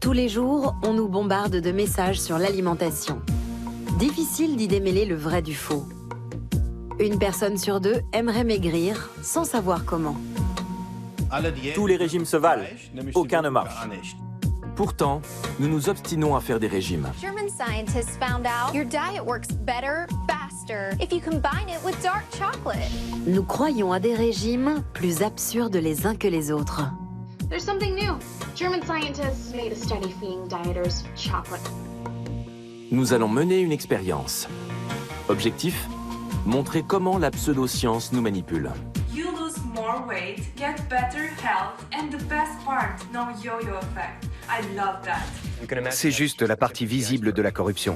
Tous les jours, on nous bombarde de messages sur l'alimentation. Difficile d'y démêler le vrai du faux. Une personne sur deux aimerait maigrir sans savoir comment. Tous les régimes se valent, aucun ne marche. Pourtant, nous nous obstinons à faire des régimes. German scientists found out your diet works better, faster, if you combine it with dark chocolate. Nous croyons à des régimes plus absurdes les uns que les autres. There's something new. German scientists made a study feeding dieters chocolate. Nous allons mener une expérience. Objectif, montrer comment la pseudo-science nous manipule. You lose more weight, get better health, and the best part, no yo-yo effect. I love that. C'est juste la partie visible de la corruption.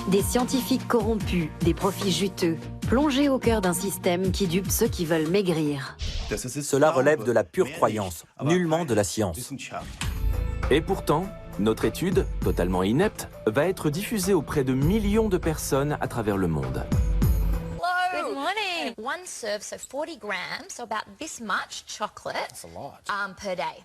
Des scientifiques corrompus, des profits juteux, plongés au cœur d'un système qui dupe ceux qui veulent maigrir. Cela relève de la pure croyance, nullement de la science. Et pourtant, notre étude, totalement inepte, va être diffusée auprès de millions de personnes à travers le monde. Good morning. One serve, so 40 grams, so about this much chocolate. That's a lot. Per day.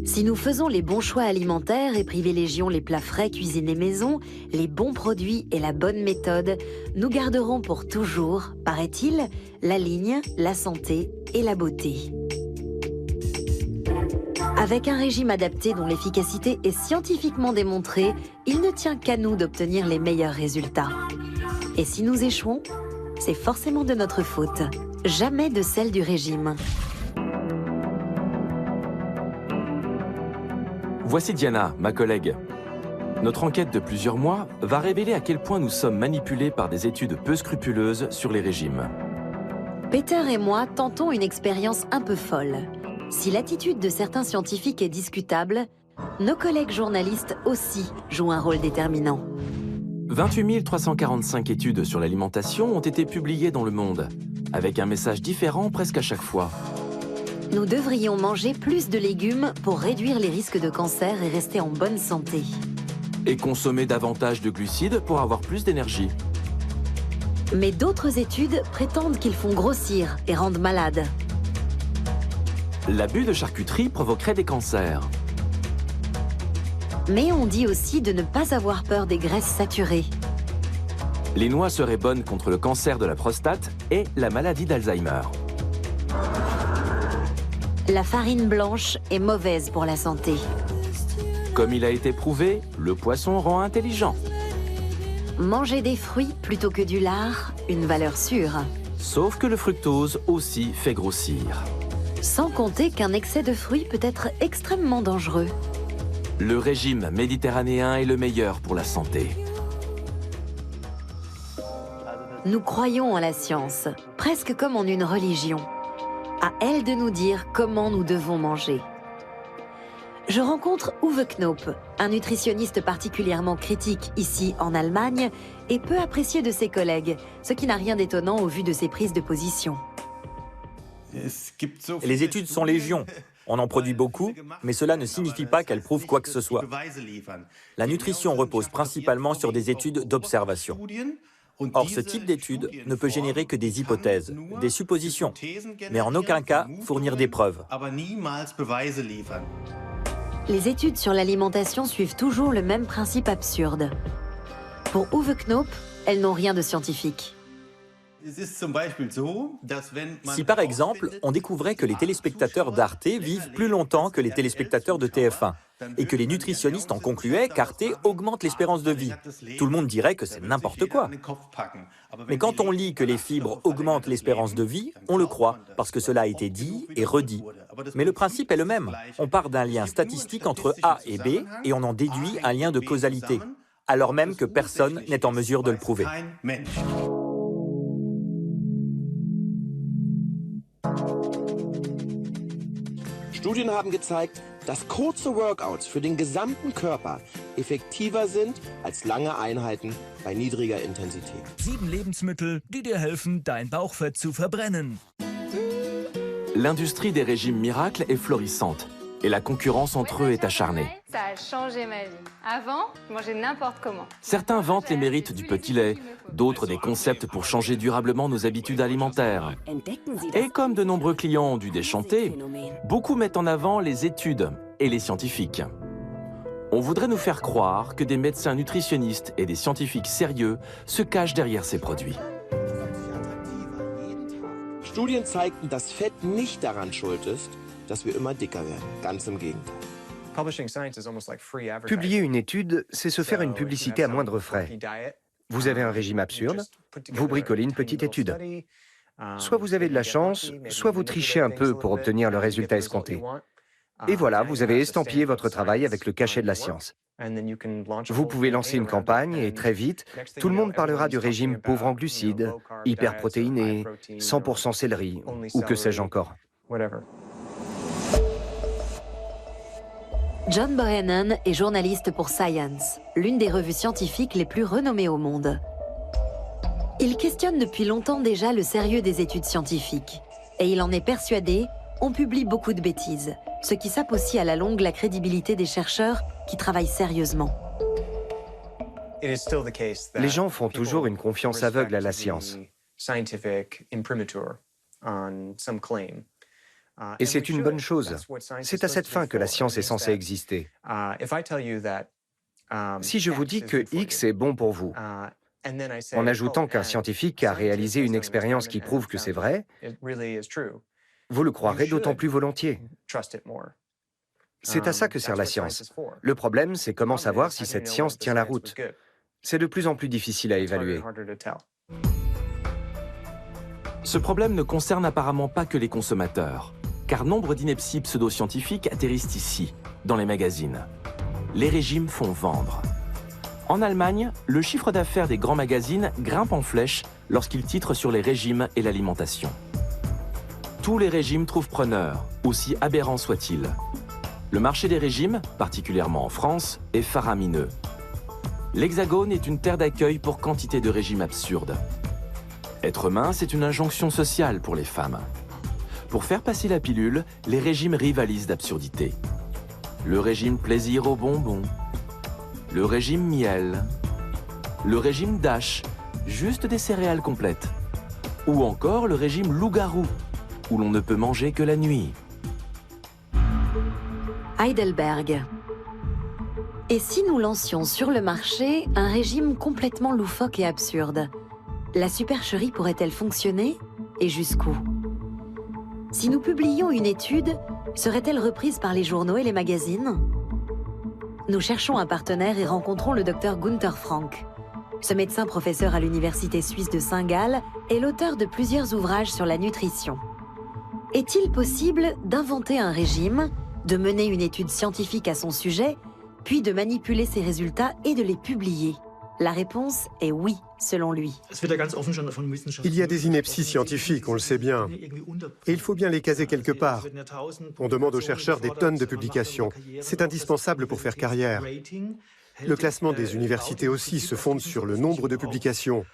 Si nous faisons les bons choix alimentaires et privilégions les plats frais cuisinés maison, les bons produits et la bonne méthode, nous garderons pour toujours, paraît-il, la ligne, la santé et la beauté. Avec un régime adapté dont l'efficacité est scientifiquement démontrée, il ne tient qu'à nous d'obtenir les meilleurs résultats. Et si nous échouons, c'est forcément de notre faute, jamais de celle du régime. Voici Diana, ma collègue. Notre enquête de plusieurs mois va révéler à quel point nous sommes manipulés par des études peu scrupuleuses sur les régimes. Peter et moi tentons une expérience un peu folle. Si l'attitude de certains scientifiques est discutable, nos collègues journalistes aussi jouent un rôle déterminant. 28 345 études sur l'alimentation ont été publiées dans le monde, avec un message différent presque à chaque fois. Nous devrions manger plus de légumes pour réduire les risques de cancer et rester en bonne santé. Et consommer davantage de glucides pour avoir plus d'énergie. Mais d'autres études prétendent qu'ils font grossir et rendent malades. L'abus de charcuterie provoquerait des cancers. Mais on dit aussi de ne pas avoir peur des graisses saturées. Les noix seraient bonnes contre le cancer de la prostate et la maladie d'Alzheimer. La farine blanche est mauvaise pour la santé. Comme il a été prouvé, le poisson rend intelligent. Manger des fruits plutôt que du lard, une valeur sûre. Sauf que le fructose aussi fait grossir. Sans compter qu'un excès de fruits peut être extrêmement dangereux. Le régime méditerranéen est le meilleur pour la santé. Nous croyons en la science, presque comme en une religion. À elle de nous dire comment nous devons manger. Je rencontre Uwe Knoop, un nutritionniste particulièrement critique ici en Allemagne et peu apprécié de ses collègues, ce qui n'a rien d'étonnant au vu de ses prises de position. Les études sont légion. On en produit beaucoup, mais cela ne signifie pas qu'elles prouvent quoi que ce soit. La nutrition repose principalement sur des études d'observation. Or, ce type d'études ne peut générer que des hypothèses, des suppositions, mais en aucun cas fournir des preuves. Les études sur l'alimentation suivent toujours le même principe absurde. Pour Uwe Knoop, elles n'ont rien de scientifique. Si par exemple, on découvrait que les téléspectateurs d'Arte vivent plus longtemps que les téléspectateurs de TF1, et que les nutritionnistes en concluaient qu'Arte augmente l'espérance de vie, tout le monde dirait que c'est n'importe quoi. Mais quand on lit que les fibres augmentent l'espérance de vie, on le croit, parce que cela a été dit et redit. Mais le principe est le même. On part d'un lien statistique entre A et B, et on en déduit un lien de causalité, alors même que personne n'est en mesure de le prouver. Studien haben gezeigt, dass kurze Workouts für den gesamten Körper effektiver sind als lange Einheiten bei niedriger Intensität. 7 Lebensmittel, die dir helfen, dein Bauchfett zu verbrennen. L'industrie des régimes miracles est florissante. Et la concurrence entre eux est acharnée. Ça a changé ma vie. Avant, je mangeais n'importe comment. Certains vantent les mérites du petit lait, d'autres des concepts pour changer durablement nos habitudes alimentaires. Et comme de nombreux clients ont dû déchanter, beaucoup mettent en avant les études et les scientifiques. On voudrait nous faire croire que des médecins nutritionnistes et des scientifiques sérieux se cachent derrière ces produits. Studien zeigten, dass Fett nicht daran schuld ist, dass wir immer dicker werden. Ganz im Gegenteil. Publier une étude, c'est se faire une publicité à moindre frais. Vous avez un régime absurde, vous bricolez une petite étude. Soit vous avez de la chance, soit vous trichez un peu pour obtenir le résultat escompté. Et voilà, vous avez estampillé votre travail avec le cachet de la science. Vous pouvez lancer une campagne et très vite, tout le monde parlera du régime pauvre en glucides, hyperprotéiné, 100% céleri, ou que sais-je encore. John Brennan est journaliste pour Science, l'une des revues scientifiques les plus renommées au monde. Il questionne depuis longtemps déjà le sérieux des études scientifiques. Et il en est persuadé, on publie beaucoup de bêtises, ce qui sape aussi à la longue la crédibilité des chercheurs qui travaillent sérieusement. Les gens font toujours une confiance aveugle à la science. Et c'est une bonne chose. C'est à cette fin que la science est censée exister. Si je vous dis que X est bon pour vous, en ajoutant qu'un scientifique a réalisé une expérience qui prouve que c'est vrai, vous le croirez d'autant plus volontiers. C'est à ça que sert la science. Le problème, c'est comment savoir si cette science tient la route. C'est de plus en plus difficile à évaluer. Ce problème ne concerne apparemment pas que les consommateurs, car nombre d'inepties pseudo-scientifiques atterrissent ici, dans les magazines. Les régimes font vendre. En Allemagne, le chiffre d'affaires des grands magazines grimpe en flèche lorsqu'ils titrent sur les régimes et l'alimentation. Tous les régimes trouvent preneur, aussi aberrants soient-ils. Le marché des régimes, particulièrement en France, est faramineux. L'Hexagone est une terre d'accueil pour quantité de régimes absurdes. Être mince est une injonction sociale pour les femmes. Pour faire passer la pilule, les régimes rivalisent d'absurdité. Le régime plaisir aux bonbons, le régime miel, le régime DASH, juste des céréales complètes, ou encore le régime loup-garou, où l'on ne peut manger que la nuit. Heidelberg. Et si nous lancions sur le marché un régime complètement loufoque et absurde, la supercherie pourrait-elle fonctionner? Et jusqu'où? Si nous publions une étude, serait-elle reprise par les journaux et les magazines? Nous cherchons un partenaire et rencontrons le docteur Gunther Frank. Ce médecin professeur à l'université suisse de Saint-Gall est l'auteur de plusieurs ouvrages sur la nutrition. Est-il possible d'inventer un régime, de mener une étude scientifique à son sujet, puis de manipuler ses résultats et de les publier? La réponse est oui, selon lui. Il y a des inepties scientifiques, on le sait bien. Et il faut bien les caser quelque part. On demande aux chercheurs des tonnes de publications. C'est indispensable pour faire carrière. Le classement des universités aussi se fonde sur le nombre de publications.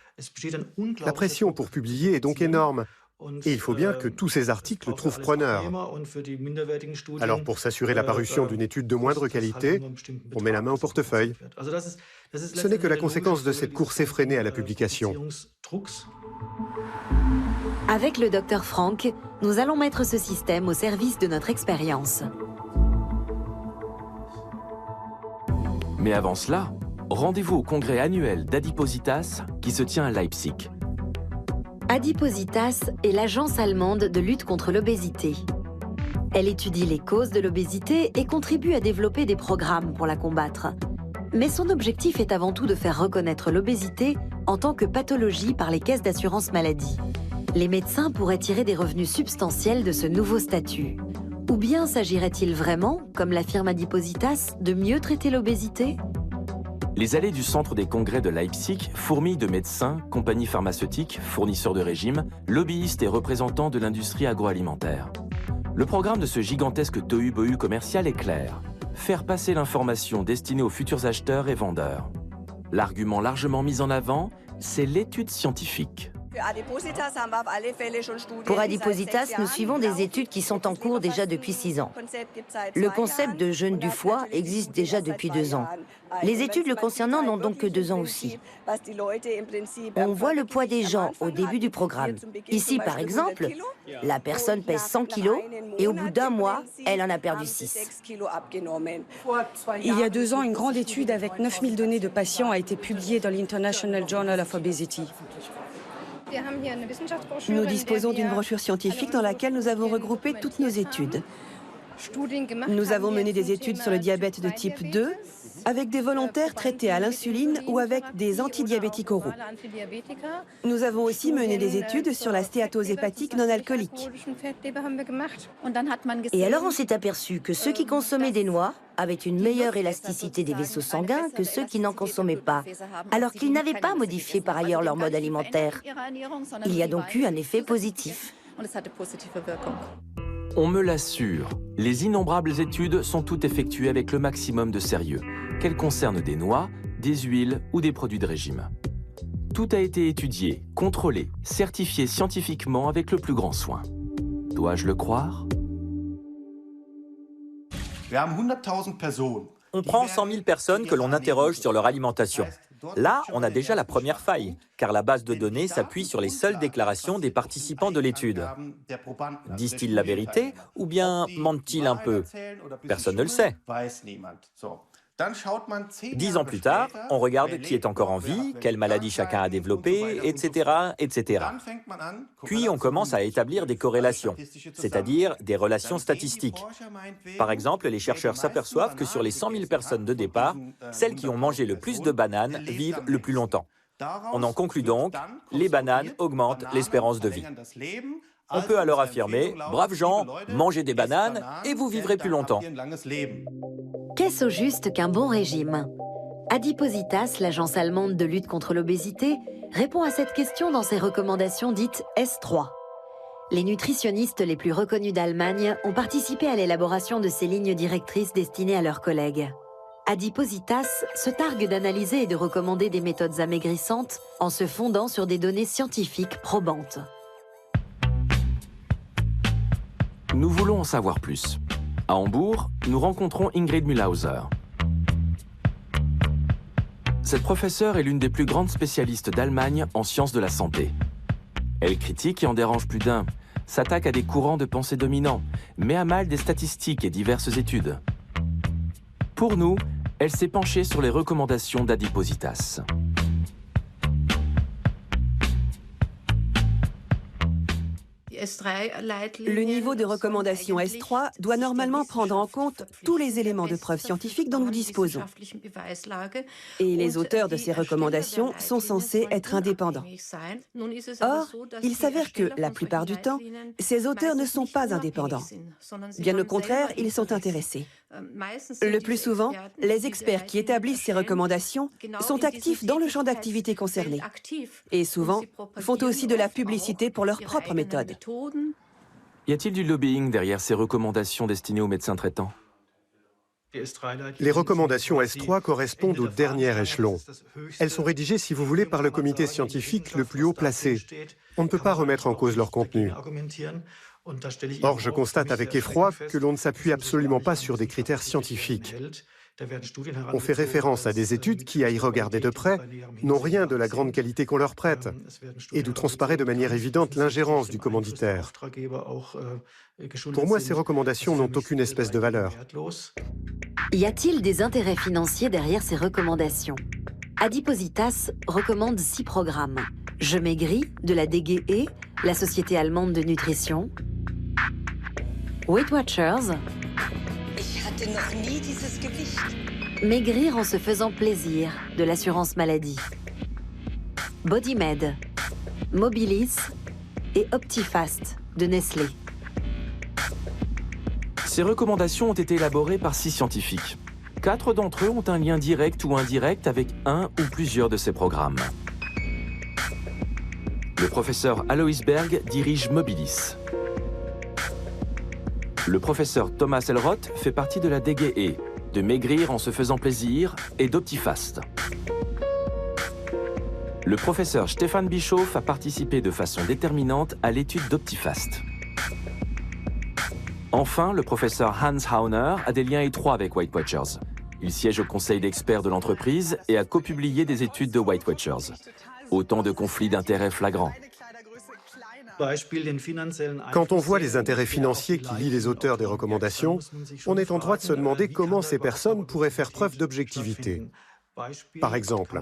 La pression pour publier est donc énorme. Et il faut bien que tous ces articles trouvent preneur. Alors pour s'assurer la parution d'une étude de moindre qualité, on met la main au portefeuille. Ce n'est que la conséquence de cette course effrénée à la publication. Avec le Dr Frank, nous allons mettre ce système au service de notre expérience. Mais avant cela, rendez-vous au congrès annuel d'Adipositas qui se tient à Leipzig. Adipositas est l'agence allemande de lutte contre l'obésité. Elle étudie les causes de l'obésité et contribue à développer des programmes pour la combattre. Mais son objectif est avant tout de faire reconnaître l'obésité en tant que pathologie par les caisses d'assurance maladie. Les médecins pourraient tirer des revenus substantiels de ce nouveau statut. Ou bien s'agirait-il vraiment, comme l'affirme Adipositas, de mieux traiter l'obésité ? Les allées du centre des congrès de Leipzig fourmillent de médecins, compagnies pharmaceutiques, fournisseurs de régimes, lobbyistes et représentants de l'industrie agroalimentaire. Le programme de ce gigantesque tohu-bohu commercial est clair. Faire passer l'information destinée aux futurs acheteurs et vendeurs. L'argument largement mis en avant, c'est l'étude scientifique. Pour Adipositas, nous suivons des études qui sont en cours déjà depuis 6 ans. Le concept de jeûne du foie existe déjà depuis 2 ans. Les études le concernant n'ont donc que 2 ans aussi. On voit le poids des gens au début du programme. Ici, par exemple, la personne pèse 100 kilos et au bout d'1 mois, elle en a perdu 6. Il y a 2 ans, une grande étude avec 9000 données de patients a été publiée dans l'International Journal of Obesity. Nous disposons d'une brochure scientifique dans laquelle nous avons regroupé toutes nos études. Nous avons mené des études sur le diabète de type 2 avec des volontaires traités à l'insuline ou avec des antidiabétiques oraux. Nous avons aussi mené des études sur la stéatose hépatique non alcoolique. Et alors on s'est aperçu que ceux qui consommaient des noix avaient une meilleure élasticité des vaisseaux sanguins que ceux qui n'en consommaient pas, alors qu'ils n'avaient pas modifié par ailleurs leur mode alimentaire. Il y a donc eu un effet positif. On me l'assure, les innombrables études sont toutes effectuées avec le maximum de sérieux, qu'elles concernent des noix, des huiles ou des produits de régime. Tout a été étudié, contrôlé, certifié scientifiquement avec le plus grand soin. Dois-je le croire? On prend 100 000 personnes que l'on interroge sur leur alimentation. Là, on a déjà la première faille, car la base de données s'appuie sur les seules déclarations des participants de l'étude. Disent-ils la vérité ou bien mentent-ils un peu? Personne ne le sait. 10 ans plus tard, on regarde qui est encore en vie, quelle maladie chacun a développé, etc., etc. Puis on commence à établir des corrélations, c'est-à-dire des relations statistiques. Par exemple, les chercheurs s'aperçoivent que sur les 100 000 personnes de départ, celles qui ont mangé le plus de bananes vivent le plus longtemps. On en conclut donc, les bananes augmentent l'espérance de vie. On peut alors affirmer, braves gens, mangez des bananes et vous vivrez plus longtemps. Qu'est-ce au juste qu'un bon régime? Adipositas, l'agence allemande de lutte contre l'obésité, répond à cette question dans ses recommandations dites S3. Les nutritionnistes les plus reconnus d'Allemagne ont participé à l'élaboration de ces lignes directrices destinées à leurs collègues. Adipositas se targue d'analyser et de recommander des méthodes amaigrissantes en se fondant sur des données scientifiques probantes. Nous voulons en savoir plus. À Hambourg, nous rencontrons Ingrid Mühlhauser. Cette professeure est l'une des plus grandes spécialistes d'Allemagne en sciences de la santé. Elle critique et en dérange plus d'un, s'attaque à des courants de pensée dominants, met à mal des statistiques et diverses études. Pour nous, elle s'est penchée sur les recommandations d'Adipositas. Le niveau de recommandation S3 doit normalement prendre en compte tous les éléments de preuve scientifique dont nous disposons. Et les auteurs de ces recommandations sont censés être indépendants. Or, il s'avère que, la plupart du temps, ces auteurs ne sont pas indépendants. Bien au contraire, ils sont intéressés. Le plus souvent, les experts qui établissent ces recommandations sont actifs dans le champ d'activité concerné et souvent font aussi de la publicité pour leurs propres méthodes. Y a-t-il du lobbying derrière ces recommandations destinées aux médecins traitants? Les recommandations S3 correspondent au dernier échelon. Elles sont rédigées, si vous voulez, par le comité scientifique le plus haut placé. On ne peut pas remettre en cause leur contenu. Or, je constate avec effroi que l'on ne s'appuie absolument pas sur des critères scientifiques. On fait référence à des études qui, à y regarder de près, n'ont rien de la grande qualité qu'on leur prête, et d'où transparaît de manière évidente l'ingérence du commanditaire. Pour moi, ces recommandations n'ont aucune espèce de valeur. Y a-t-il des intérêts financiers derrière ces recommandations? Adipositas recommande 6 programmes. Je maigris, de la DGE, la Société allemande de nutrition, Weight Watchers, Maigrir en se faisant plaisir, de l'assurance maladie, BodyMed, Mobilis et Optifast, de Nestlé. Ces recommandations ont été élaborées par 6 scientifiques. 4 d'entre eux ont un lien direct ou indirect avec un ou plusieurs de ces programmes. Le professeur Alois Berg dirige Mobilis. Le professeur Thomas Elroth fait partie de la DGE, de Maigrir en se faisant plaisir et d'Optifast. Le professeur Stefan Bischoff a participé de façon déterminante à l'étude d'Optifast. Enfin, le professeur Hans Hauner a des liens étroits avec Weight Watchers. Il siège au conseil d'experts de l'entreprise et a copublié des études de Weight Watchers. Autant de conflits d'intérêts flagrants. Quand on voit les intérêts financiers qui lient les auteurs des recommandations, on est en droit de se demander comment ces personnes pourraient faire preuve d'objectivité. Par exemple,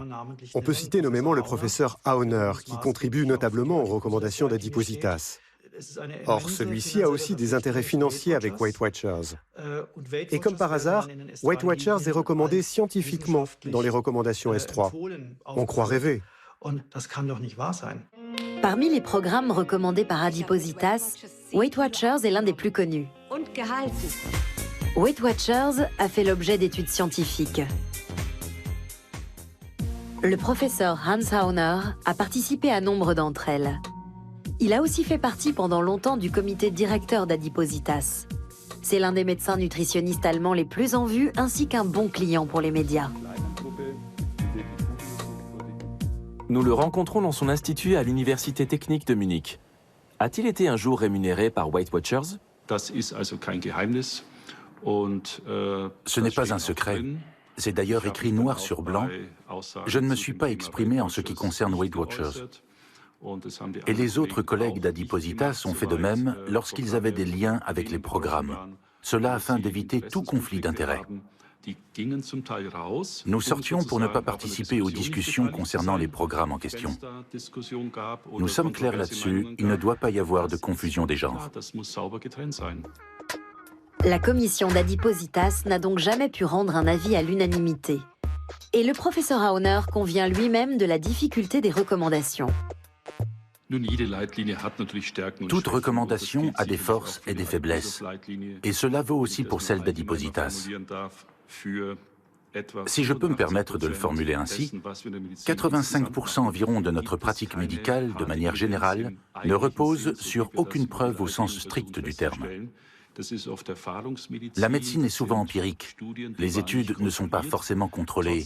on peut citer nommément le professeur Hauner, qui contribue notablement aux recommandations d'Adipositas. Or, celui-ci a aussi des intérêts financiers avec Weight Watchers. Et comme par hasard, Weight Watchers est recommandé scientifiquement dans les recommandations S3. On croit rêver. Parmi les programmes recommandés par Adipositas, Weight Watchers est l'un des plus connus. Weight Watchers a fait l'objet d'études scientifiques. Le professeur Hans Hauner a participé à nombre d'entre elles. Il a aussi fait partie pendant longtemps du comité directeur d'Adipositas. C'est l'un des médecins nutritionnistes allemands les plus en vue ainsi qu'un bon client pour les médias. Nous le rencontrons dans son institut à l'Université technique de Munich. A-t-il été un jour rémunéré par Weight Watchers? Ce n'est pas un secret. C'est d'ailleurs écrit noir sur blanc. Je ne me suis pas exprimé en ce qui concerne Weight Watchers. Et les autres collègues d'Adipositas ont fait de même lorsqu'ils avaient des liens avec les programmes. Cela afin d'éviter tout conflit d'intérêts. Nous sortions pour ne pas participer aux discussions concernant les programmes en question. Nous sommes clairs là-dessus, il ne doit pas y avoir de confusion des genres. La commission d'Adipositas n'a donc jamais pu rendre un avis à l'unanimité. Et le professeur Hauner convient lui-même de la difficulté des recommandations. Toute recommandation a des forces et des faiblesses. Et cela vaut aussi pour celle d'Adipositas. Si je peux me permettre de le formuler ainsi, 85% environ de notre pratique médicale, de manière générale, ne repose sur aucune preuve au sens strict du terme. La médecine est souvent empirique. Les études ne sont pas forcément contrôlées,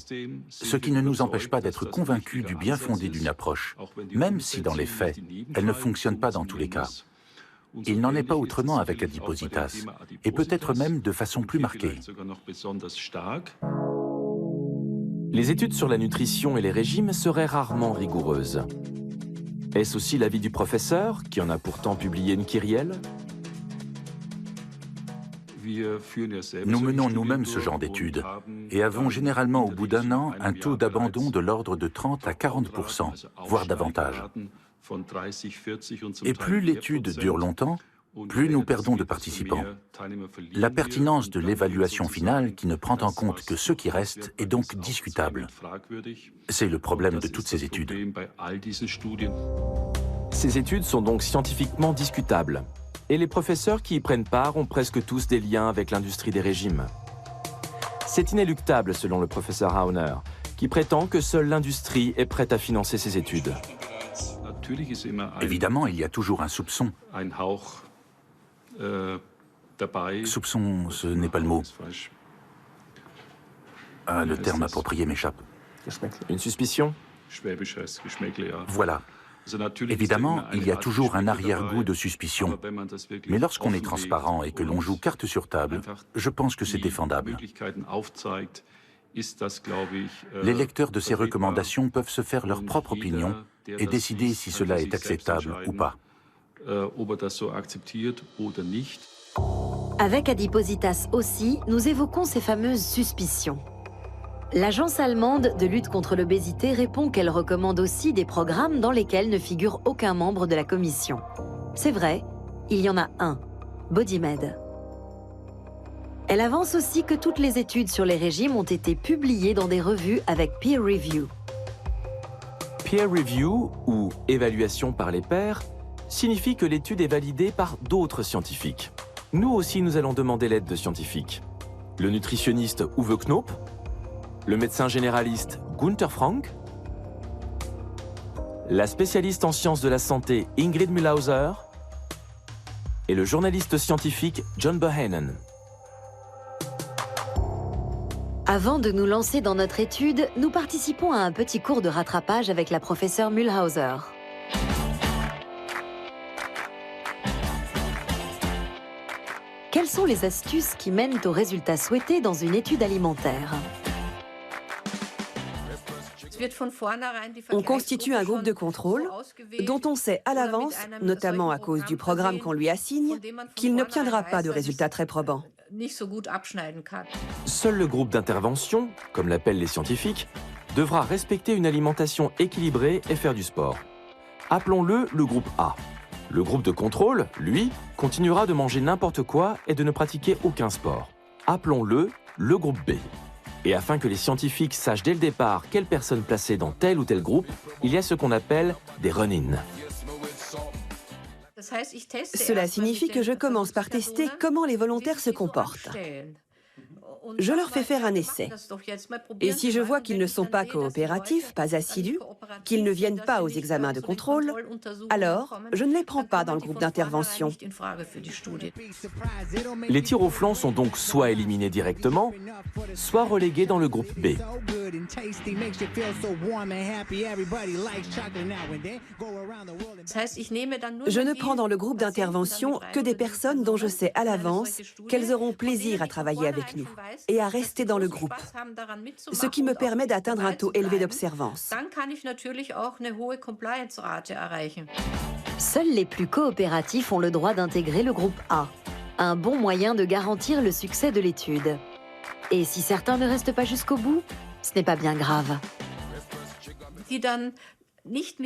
ce qui ne nous empêche pas d'être convaincus du bien fondé d'une approche, même si dans les faits, elle ne fonctionne pas dans tous les cas. Il n'en est pas autrement avec Adipositas, et peut-être même de façon plus marquée. Les études sur la nutrition et les régimes seraient rarement rigoureuses. Est-ce aussi l'avis du professeur, qui en a pourtant publié une kyrielle? Nous menons nous-mêmes ce genre d'études et avons généralement au bout d'un an un taux d'abandon de l'ordre de 30 à 40%, voire davantage. Et plus l'étude dure longtemps, plus nous perdons de participants. La pertinence de l'évaluation finale, qui ne prend en compte que ceux qui restent, est donc discutable. C'est le problème de toutes ces études. Ces études sont donc scientifiquement discutables. Et les professeurs qui y prennent part ont presque tous des liens avec l'industrie des régimes. C'est inéluctable selon le professeur Hauner, qui prétend que seule l'industrie est prête à financer ces études. Évidemment, il y a toujours un soupçon. Soupçon, ce n'est pas le mot. Ah, le terme approprié m'échappe. Une suspicion? Voilà. Évidemment, il y a toujours un arrière-goût de suspicion. Mais lorsqu'on est transparent et que l'on joue carte sur table, je pense que c'est défendable. Les lecteurs de ces recommandations peuvent se faire leur propre opinion et décider si cela est acceptable ou pas. Avec Adipositas aussi, nous évoquons ces fameuses suspicions. L'agence allemande de lutte contre l'obésité répond qu'elle recommande aussi des programmes dans lesquels ne figure aucun membre de la commission. C'est vrai, il y en a un, BodyMed. Elle avance aussi que toutes les études sur les régimes ont été publiées dans des revues avec peer review. Peer review, ou évaluation par les pairs, signifie que l'étude est validée par d'autres scientifiques. Nous aussi, nous allons demander l'aide de scientifiques. Le nutritionniste Uwe Knoop, le médecin généraliste Gunther Frank, la spécialiste en sciences de la santé Ingrid Mühlhauser et le journaliste scientifique John Bohannon. Avant de nous lancer dans notre étude, nous participons à un petit cours de rattrapage avec la professeure Mühlhauser. Quelles sont les astuces qui mènent aux résultats souhaités dans une étude alimentaire? On constitue un groupe de contrôle dont on sait à l'avance, notamment à cause du programme qu'on lui assigne, qu'il n'obtiendra pas de résultats très probants. Seul le groupe d'intervention, comme l'appellent les scientifiques, devra respecter une alimentation équilibrée et faire du sport. Appelons-le le groupe A. Le groupe de contrôle, lui, continuera de manger n'importe quoi et de ne pratiquer aucun sport. Appelons-le le groupe B. Et afin que les scientifiques sachent dès le départ quelle personne placer dans tel ou tel groupe, il y a ce qu'on appelle des run-in. Cela signifie que je commence par tester comment les volontaires se comportent. Je leur fais faire un essai. Et si je vois qu'ils ne sont pas coopératifs, pas assidus, qu'ils ne viennent pas aux examens de contrôle, alors je ne les prends pas dans le groupe d'intervention. Les tirs au flanc sont donc soit éliminés directement, soit relégués dans le groupe B. Je ne prends dans le groupe d'intervention que des personnes dont je sais à l'avance qu'elles auront plaisir à travailler avec nous et à rester dans le groupe, ce qui me permet d'atteindre un taux élevé d'observance. Seuls les plus coopératifs ont le droit d'intégrer le groupe A, un bon moyen de garantir le succès de l'étude. Et si certains ne restent pas jusqu'au bout, ce n'est pas bien grave.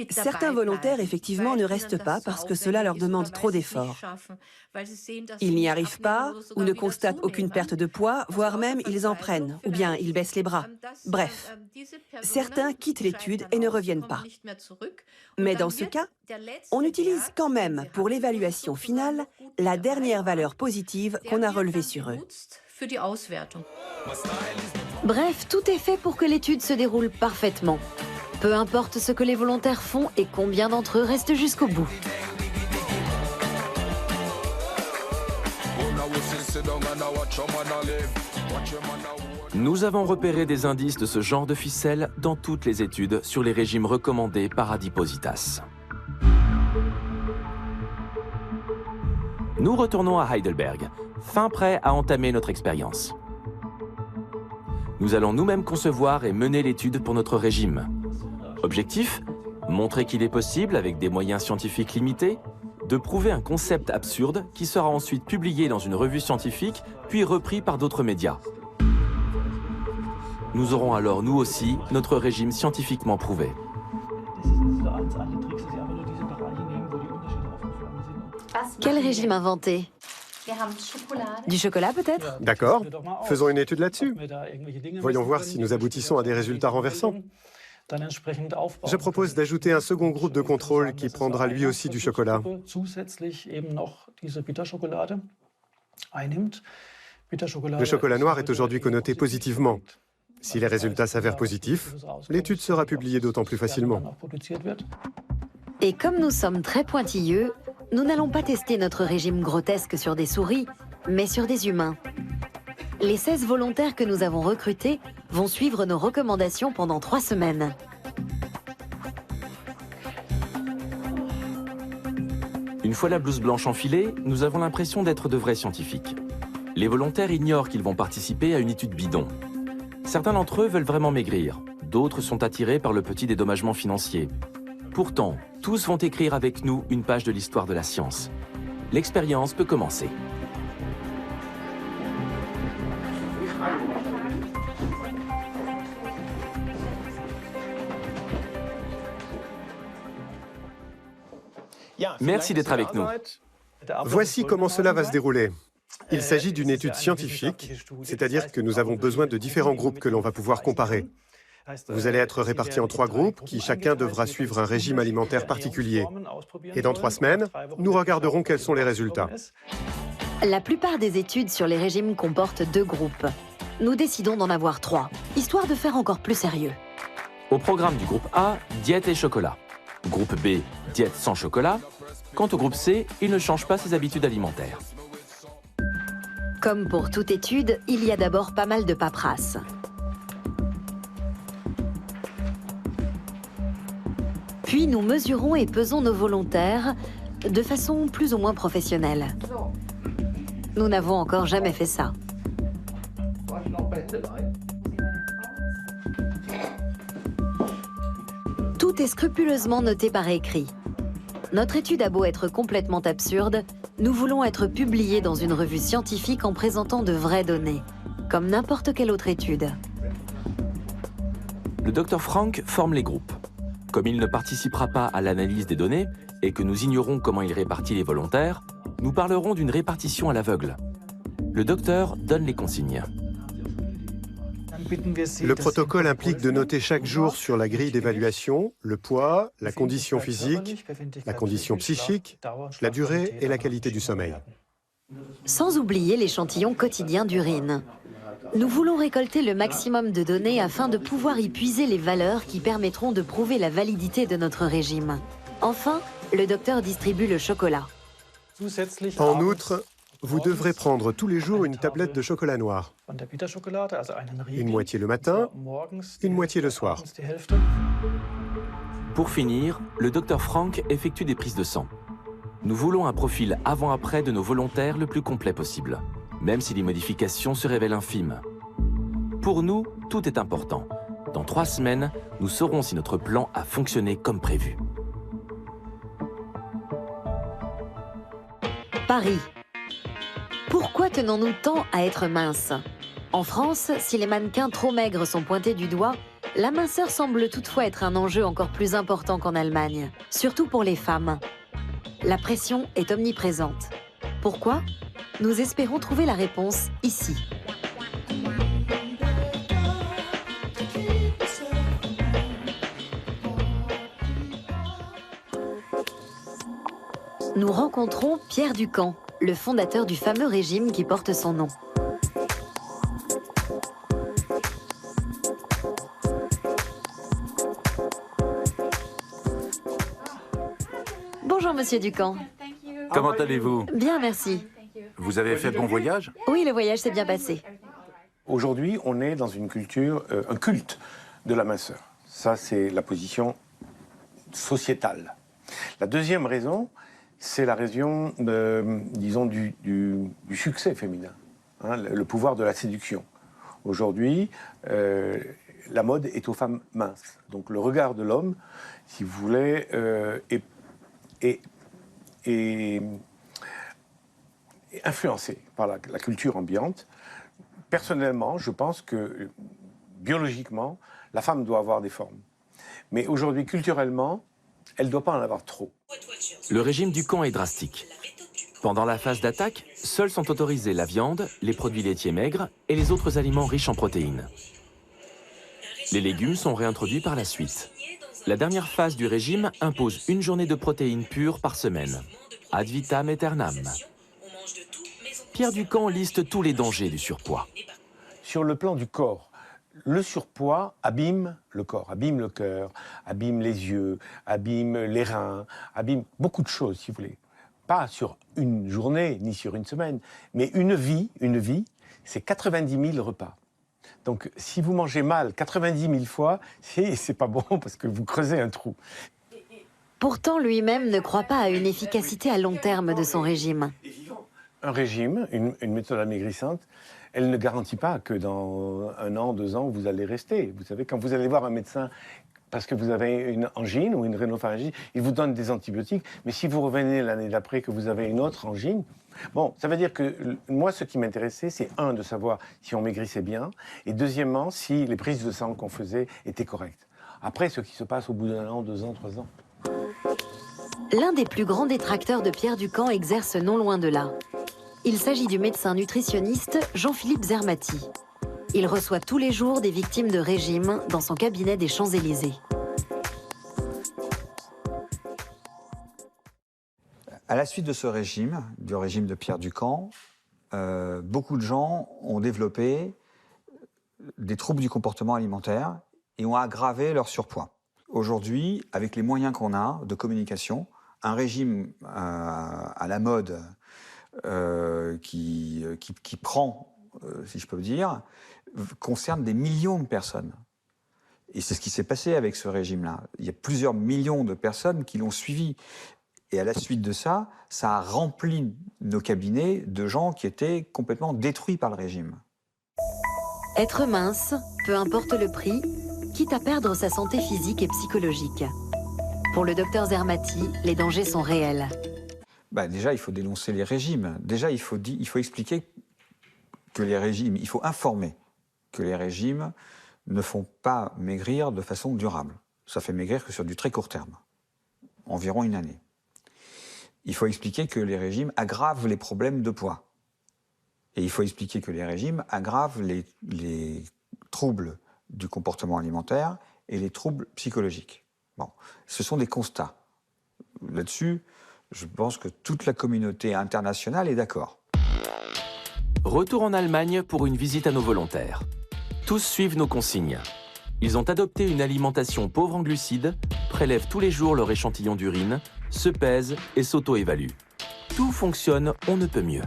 Certains volontaires, effectivement, ne restent pas parce que cela leur demande trop d'efforts. Ils n'y arrivent pas ou ne constatent aucune perte de poids, voire même ils en prennent, ou bien ils baissent les bras. Bref, certains quittent l'étude et ne reviennent pas. Mais dans ce cas, on utilise quand même pour l'évaluation finale la dernière valeur positive qu'on a relevée sur eux. Bref, tout est fait pour que l'étude se déroule parfaitement. Peu importe ce que les volontaires font et combien d'entre eux restent jusqu'au bout. Nous avons repéré des indices de ce genre de ficelle dans toutes les études sur les régimes recommandés par Adipositas. Nous retournons à Heidelberg, fin prêt à entamer notre expérience. Nous allons nous-mêmes concevoir et mener l'étude pour notre régime. Objectif, montrer qu'il est possible, avec des moyens scientifiques limités, de prouver un concept absurde qui sera ensuite publié dans une revue scientifique, puis repris par d'autres médias. Nous aurons alors, nous aussi, notre régime scientifiquement prouvé. Quel régime inventer? Du chocolat peut-être? D'accord, faisons une étude là-dessus. Voyons voir si nous aboutissons à des résultats renversants. Je propose d'ajouter un second groupe de contrôle qui prendra lui aussi du chocolat. Le chocolat noir est aujourd'hui connoté positivement. Si les résultats s'avèrent positifs, l'étude sera publiée d'autant plus facilement. Et comme nous sommes très pointilleux, nous n'allons pas tester notre régime grotesque sur des souris, mais sur des humains. Les 16 volontaires que nous avons recrutés vont suivre nos recommandations pendant 3 semaines. Une fois la blouse blanche enfilée, nous avons l'impression d'être de vrais scientifiques. Les volontaires ignorent qu'ils vont participer à une étude bidon. Certains d'entre eux veulent vraiment maigrir, d'autres sont attirés par le petit dédommagement financier. Pourtant, tous vont écrire avec nous une page de l'histoire de la science. L'expérience peut commencer. Merci d'être avec nous. Voici comment cela va se dérouler. Il s'agit d'une étude scientifique, c'est-à-dire que nous avons besoin de différents groupes que l'on va pouvoir comparer. Vous allez être répartis en 3 groupes qui chacun devra suivre un régime alimentaire particulier. Et dans 3 semaines, nous regarderons quels sont les résultats. La plupart des études sur les régimes comportent 2 groupes. Nous décidons d'en avoir 3, histoire de faire encore plus sérieux. Au programme du groupe A, diète et chocolat. Groupe B, diète sans chocolat. Quant au groupe C, il ne change pas ses habitudes alimentaires. Comme pour toute étude, il y a d'abord pas mal de paperasse. Puis nous mesurons et pesons nos volontaires de façon plus ou moins professionnelle. Nous n'avons encore jamais fait ça. Tout est scrupuleusement noté par écrit. Notre étude a beau être complètement absurde, nous voulons être publiés dans une revue scientifique en présentant de vraies données, comme n'importe quelle autre étude. Le Dr Frank forme les groupes. Comme il ne participera pas à l'analyse des données et que nous ignorons comment il répartit les volontaires, nous parlerons d'une répartition à l'aveugle. Le docteur donne les consignes. Le protocole implique de noter chaque jour sur la grille d'évaluation le poids, la condition physique, la condition psychique, la durée et la qualité du sommeil. Sans oublier l'échantillon quotidien d'urine. Nous voulons récolter le maximum de données afin de pouvoir y puiser les valeurs qui permettront de prouver la validité de notre régime. Enfin, le docteur distribue le chocolat. En outre, vous devrez prendre tous les jours une tablette de chocolat noir. Une moitié le matin, une moitié le soir. Pour finir, le Dr Frank effectue des prises de sang. Nous voulons un profil avant-après de nos volontaires le plus complet possible, même si les modifications se révèlent infimes. Pour nous, tout est important. Dans 3 semaines, nous saurons si notre plan a fonctionné comme prévu. Paris. Pourquoi tenons-nous tant à être minces? En France, si les mannequins trop maigres sont pointés du doigt, la minceur semble toutefois être un enjeu encore plus important qu'en Allemagne, surtout pour les femmes. La pression est omniprésente. Pourquoi? Nous espérons trouver la réponse ici. Nous rencontrons Pierre Ducamp, le fondateur du fameux régime qui porte son nom. Bonjour Monsieur Ducamp. Comment allez-vous? Bien, merci. Vous avez fait bon voyage? Oui, le voyage s'est bien passé. Aujourd'hui, on est dans une culture, un culte de la minceur. Ça, c'est la position sociétale. La deuxième raison, c'est la raison, disons, du succès féminin, hein, le pouvoir de la séduction. Aujourd'hui, la mode est aux femmes minces. Donc le regard de l'homme, si vous voulez, est influencé par la culture ambiante. Personnellement, je pense que biologiquement, la femme doit avoir des formes. Mais aujourd'hui, culturellement, elle ne doit pas en avoir trop. Le régime Ducamp est drastique. Pendant la phase d'attaque, seuls sont autorisés la viande, les produits laitiers maigres et les autres aliments riches en protéines. Les légumes sont réintroduits par la suite. La dernière phase du régime impose une journée de protéines pures par semaine. Ad vitam aeternam. Pierre Ducamp liste tous les dangers du surpoids. Sur le plan du corps, le surpoids abîme le corps, abîme le cœur, abîme les yeux, abîme les reins, abîme beaucoup de choses, si vous voulez. Pas sur une journée, ni sur une semaine, mais une vie, c'est 90 000 repas. Donc, si vous mangez mal 90 000 fois, c'est pas bon parce que vous creusez un trou. Pourtant, lui-même ne croit pas à une efficacité à long terme de son régime. Un régime, une méthode amaigrissante, elle ne garantit pas que dans 1 an, 2 ans, vous allez rester. Vous savez, quand vous allez voir un médecin parce que vous avez une angine ou une rhinopharyngite, il vous donne des antibiotiques, mais si vous revenez l'année d'après que vous avez une autre angine, bon, ça veut dire que moi, ce qui m'intéressait, c'est de savoir si on maigrissait bien, et deuxièmement, si les prises de sang qu'on faisait étaient correctes. Après, ce qui se passe au bout d'1 an, 2 ans, 3 ans. L'un des plus grands détracteurs de Pierre Ducamp exerce non loin de là. Il s'agit du médecin nutritionniste Jean-Philippe Zermati. Il reçoit tous les jours des victimes de régime dans son cabinet des Champs-Élysées. À la suite de ce régime, du régime de Pierre Ducamp, beaucoup de gens ont développé des troubles du comportement alimentaire et ont aggravé leur surpoids. Aujourd'hui, avec les moyens qu'on a de communication, un régime à la mode qui prend, si je peux dire, concerne des millions de personnes. Et c'est ce qui s'est passé avec ce régime-là. Il y a plusieurs millions de personnes qui l'ont suivi. Et à la suite de ça, ça a rempli nos cabinets de gens qui étaient complètement détruits par le régime. Être mince, peu importe le prix, quitte à perdre sa santé physique et psychologique. Pour le docteur Zermati, les dangers sont réels. Déjà, il faut dénoncer les régimes. Déjà, il faut expliquer que les régimes, il faut informer que les régimes ne font pas maigrir de façon durable. Ça fait maigrir que sur du très court terme, environ une année. Il faut expliquer que les régimes aggravent les problèmes de poids. Et il faut expliquer que les régimes aggravent les troubles du comportement alimentaire et les troubles psychologiques. Bon, ce sont des constats. Là-dessus, je pense que toute la communauté internationale est d'accord. Retour en Allemagne pour une visite à nos volontaires. Tous suivent nos consignes. Ils ont adopté une alimentation pauvre en glucides, prélèvent tous les jours leur échantillon d'urine, se pèsent et s'auto-évaluent. Tout fonctionne, on ne peut mieux.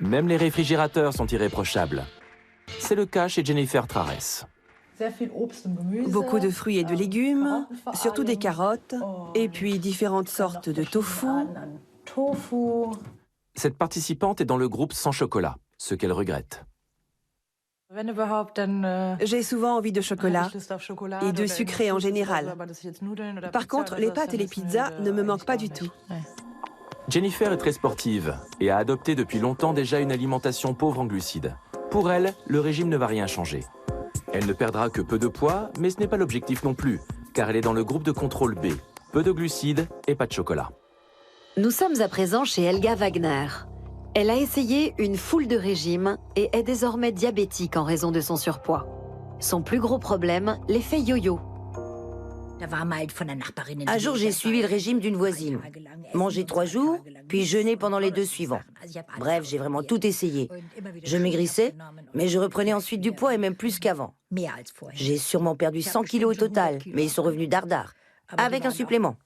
Même les réfrigérateurs sont irréprochables. C'est le cas chez Jennifer Trares. Beaucoup de fruits et de légumes, surtout des carottes, et puis différentes sortes de tofu. Cette participante est dans le groupe sans chocolat, ce qu'elle regrette. J'ai souvent envie de chocolat et de sucré en général. Par contre, les pâtes et les pizzas ne me manquent pas du tout. Jennifer est très sportive et a adopté depuis longtemps déjà une alimentation pauvre en glucides. Pour elle, le régime ne va rien changer. Elle ne perdra que peu de poids, mais ce n'est pas l'objectif non plus, car elle est dans le groupe de contrôle B. Peu de glucides et pas de chocolat. Nous sommes à présent chez Helga Wagner. Elle a essayé une foule de régimes et est désormais diabétique en raison de son surpoids. Son plus gros problème, l'effet yo-yo. Un jour, j'ai suivi le régime d'une voisine. Manger 3 jours, puis jeûner pendant les 2 suivants. Bref, j'ai vraiment tout essayé. Je maigrissais, mais je reprenais ensuite du poids et même plus qu'avant. J'ai sûrement perdu 100 kilos au total, mais ils sont revenus dardard, avec un supplément.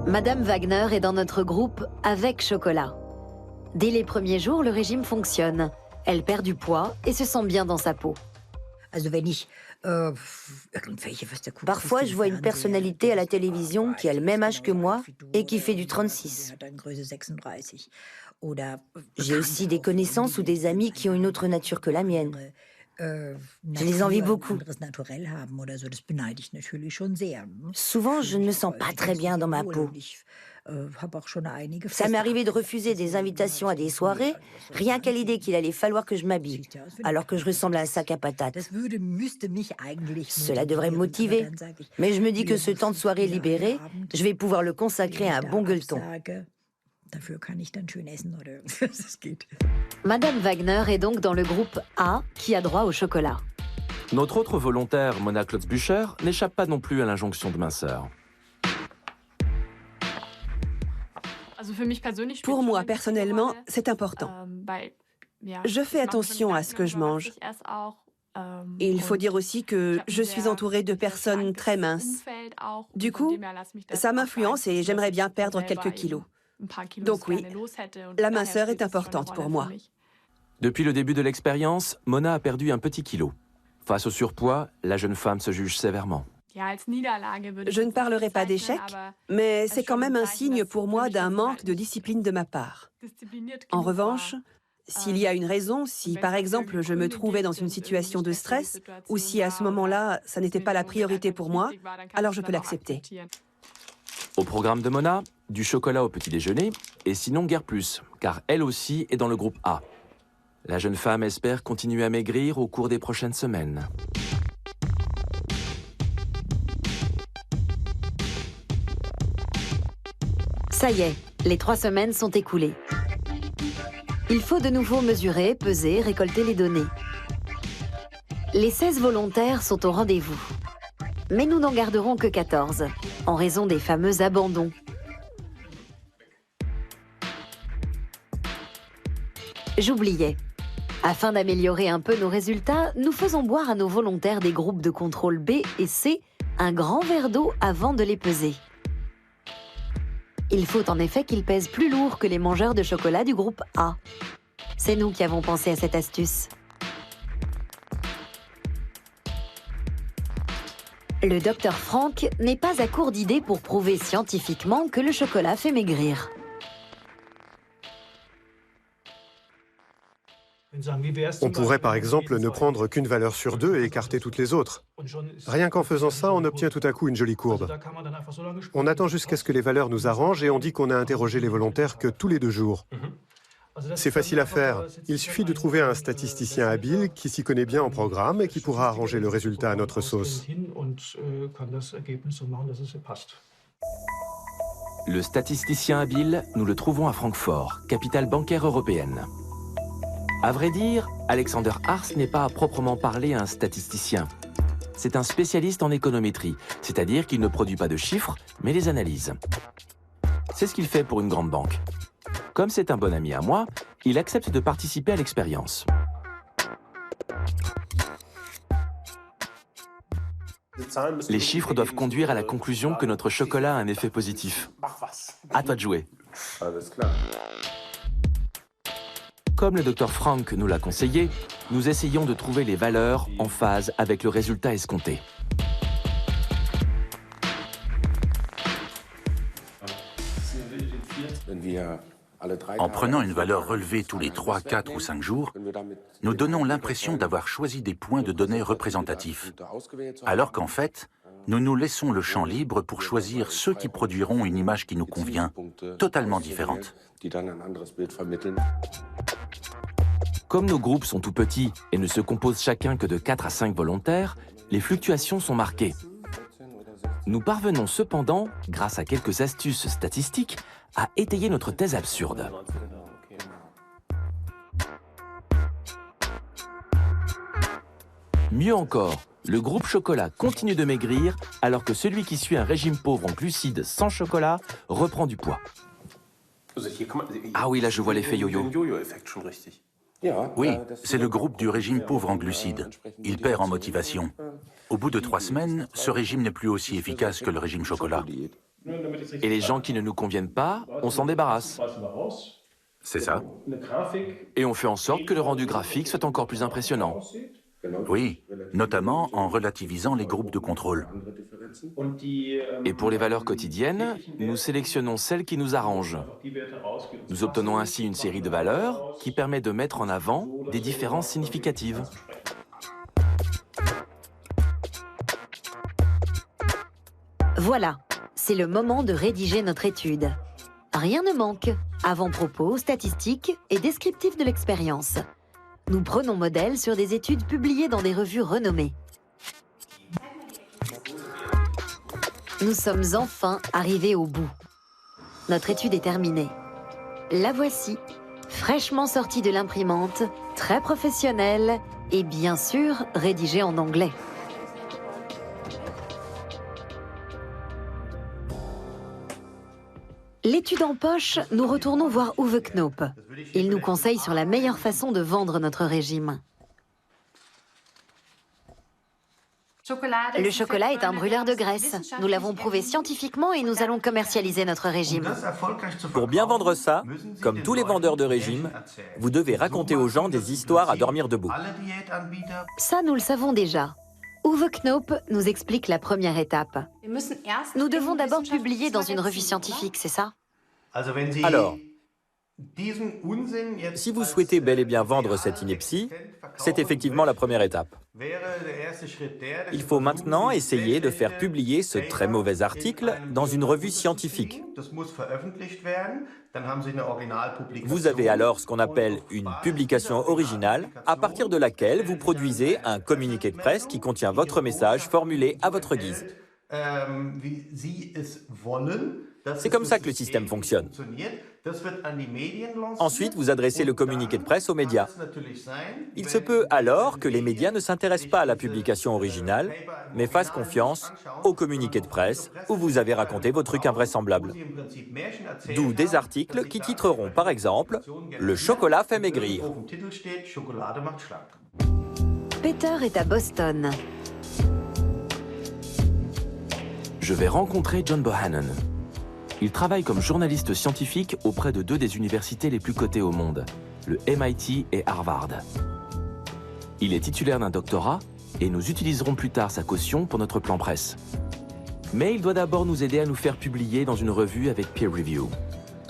Madame Wagner est dans notre groupe avec chocolat. Dès les premiers jours, le régime fonctionne. Elle perd du poids et se sent bien dans sa peau. Parfois, je vois une personnalité à la télévision qui a le même âge que moi et qui fait du 36. J'ai aussi des connaissances ou des amis qui ont une autre nature que la mienne. Je les envie beaucoup. Souvent, je ne me sens pas très bien dans ma peau. Ça m'est arrivé de refuser des invitations à des soirées, rien qu'à l'idée qu'il allait falloir que je m'habille, alors que je ressemble à un sac à patates. Cela devrait me motiver, mais je me dis que ce temps de soirée libéré, je vais pouvoir le consacrer à un bon gueuleton. Madame Wagner est donc dans le groupe A qui a droit au chocolat. Notre autre volontaire, Mona Klotzbücher, n'échappe pas non plus à l'injonction de minceur. Pour moi, personnellement, c'est important. Je fais attention à ce que je mange. Et il faut dire aussi que je suis entourée de personnes très minces. Du coup, ça m'influence et j'aimerais bien perdre quelques kilos. Donc oui, la minceur est importante pour moi. Depuis le début de l'expérience, Mona a perdu un petit kilo. Face au surpoids, la jeune femme se juge sévèrement. Je ne parlerai pas d'échec, mais c'est quand même un signe pour moi d'un manque de discipline de ma part. En revanche, s'il y a une raison, si par exemple je me trouvais dans une situation de stress, ou si à ce moment-là, ça n'était pas la priorité pour moi, alors je peux l'accepter. Au programme de Mona, du chocolat au petit déjeuner, et sinon guère plus, car elle aussi est dans le groupe A. La jeune femme espère continuer à maigrir au cours des prochaines semaines. Ça y est, les 3 semaines sont écoulées. Il faut de nouveau mesurer, peser, récolter les données. Les 16 volontaires sont au rendez-vous. Mais nous n'en garderons que 14, en raison des fameux abandons. J'oubliais. Afin d'améliorer un peu nos résultats, nous faisons boire à nos volontaires des groupes de contrôle B et C un grand verre d'eau avant de les peser. Il faut en effet qu'il pèse plus lourd que les mangeurs de chocolat du groupe A. C'est nous qui avons pensé à cette astuce. Le docteur Frank n'est pas à court d'idées pour prouver scientifiquement que le chocolat fait maigrir. On pourrait par exemple ne prendre qu'une valeur sur deux et écarter toutes les autres. Rien qu'en faisant ça, on obtient tout à coup une jolie courbe. On attend jusqu'à ce que les valeurs nous arrangent et on dit qu'on a interrogé les volontaires que tous les 2 jours. C'est facile à faire. Il suffit de trouver un statisticien habile qui s'y connaît bien en programme et qui pourra arranger le résultat à notre sauce. Le statisticien habile, nous le trouvons à Francfort, capitale bancaire européenne. À vrai dire, Alexander Ars n'est pas à proprement parler un statisticien. C'est un spécialiste en économétrie, c'est-à-dire qu'il ne produit pas de chiffres, mais les analyse. C'est ce qu'il fait pour une grande banque. Comme c'est un bon ami à moi, il accepte de participer à l'expérience. Les chiffres doivent conduire à la conclusion que notre chocolat a un effet positif. À toi de jouer. Comme le Dr Frank nous l'a conseillé, nous essayons de trouver les valeurs en phase avec le résultat escompté. En prenant une valeur relevée tous les 3, 4 ou 5 jours, nous donnons l'impression d'avoir choisi des points de données représentatifs, alors qu'en fait, nous nous laissons le champ libre pour choisir ceux qui produiront une image qui nous convient, totalement différente. Comme nos groupes sont tout petits et ne se composent chacun que de 4 à 5 volontaires, les fluctuations sont marquées. Nous parvenons cependant, grâce à quelques astuces statistiques, à étayer notre thèse absurde. Mieux encore, le groupe chocolat continue de maigrir alors que celui qui suit un régime pauvre en glucides sans chocolat reprend du poids. Ah oui, là je vois l'effet yo-yo. Oui, c'est le groupe du régime pauvre en glucides. Il perd en motivation. Au bout de 3 semaines, ce régime n'est plus aussi efficace que le régime chocolat. Et les gens qui ne nous conviennent pas, on s'en débarrasse. C'est ça. Et on fait en sorte que le rendu graphique soit encore plus impressionnant. Oui, notamment en relativisant les groupes de contrôle. Et pour les valeurs quotidiennes, nous sélectionnons celles qui nous arrangent. Nous obtenons ainsi une série de valeurs qui permet de mettre en avant des différences significatives. Voilà, c'est le moment de rédiger notre étude. Rien ne manque. Avant-propos, statistiques et descriptifs de l'expérience. Nous prenons modèle sur des études publiées dans des revues renommées. Nous sommes enfin arrivés au bout. Notre étude est terminée. La voici, fraîchement sortie de l'imprimante, très professionnelle et bien sûr rédigée en anglais. L'étude en poche, nous retournons voir Uwe Knoop. Il nous conseille sur la meilleure façon de vendre notre régime. Le chocolat est un brûleur de graisse. Nous l'avons prouvé scientifiquement et nous allons commercialiser notre régime. Pour bien vendre ça, comme tous les vendeurs de régime, vous devez raconter aux gens des histoires à dormir debout. Ça, nous le savons déjà. Uwe Knoop nous explique la première étape. Nous devons d'abord publier dans une revue scientifique, c'est ça? Alors, si vous souhaitez bel et bien vendre cette ineptie, c'est effectivement la première étape. Il faut maintenant essayer de faire publier ce très mauvais article dans une revue scientifique. Vous avez alors ce qu'on appelle une publication originale, à partir de laquelle vous produisez un communiqué de presse qui contient votre message formulé à votre guise. C'est comme ça que le système fonctionne. Ensuite, vous adressez le communiqué de presse aux médias. Il se peut alors que les médias ne s'intéressent pas à la publication originale, mais fassent confiance au communiqué de presse où vous avez raconté vos trucs invraisemblables. D'où des articles qui titreront par exemple « Le chocolat fait maigrir ». Peter est à Boston. Je vais rencontrer John Bohannon. Il travaille comme journaliste scientifique auprès de 2 des universités les plus cotées au monde, le MIT et Harvard. Il est titulaire d'un doctorat et nous utiliserons plus tard sa caution pour notre plan presse. Mais il doit d'abord nous aider à nous faire publier dans une revue avec peer review.